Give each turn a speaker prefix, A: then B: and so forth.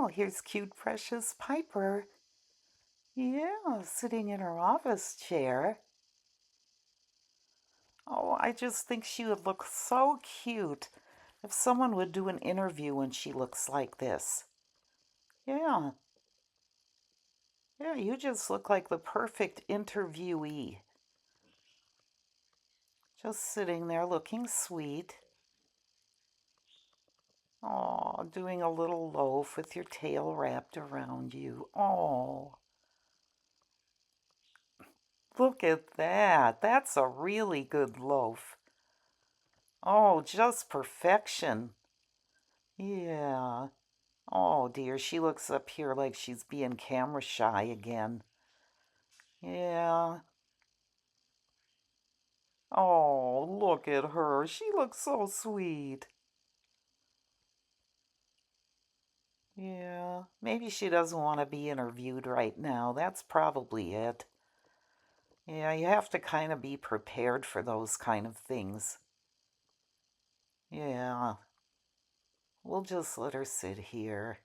A: Oh, here's cute, precious Piper. Yeah, sitting in her office chair. Oh, I just think she would look so cute if someone would do an interview when she looks like this. Yeah, yeah, you just look like the perfect interviewee. Just sitting there looking sweet. Oh, doing a little loaf with your tail wrapped around you. Oh, look at that. That's a really good loaf. Oh, just perfection. Yeah. Oh dear, she looks up here like she's being camera shy again. Yeah. Oh, look at her. She looks so sweet. Yeah. Maybe she doesn't want to be interviewed right now. That's probably it. Yeah, you have to kind of be prepared for those kind of things. Yeah. We'll just let her sit here.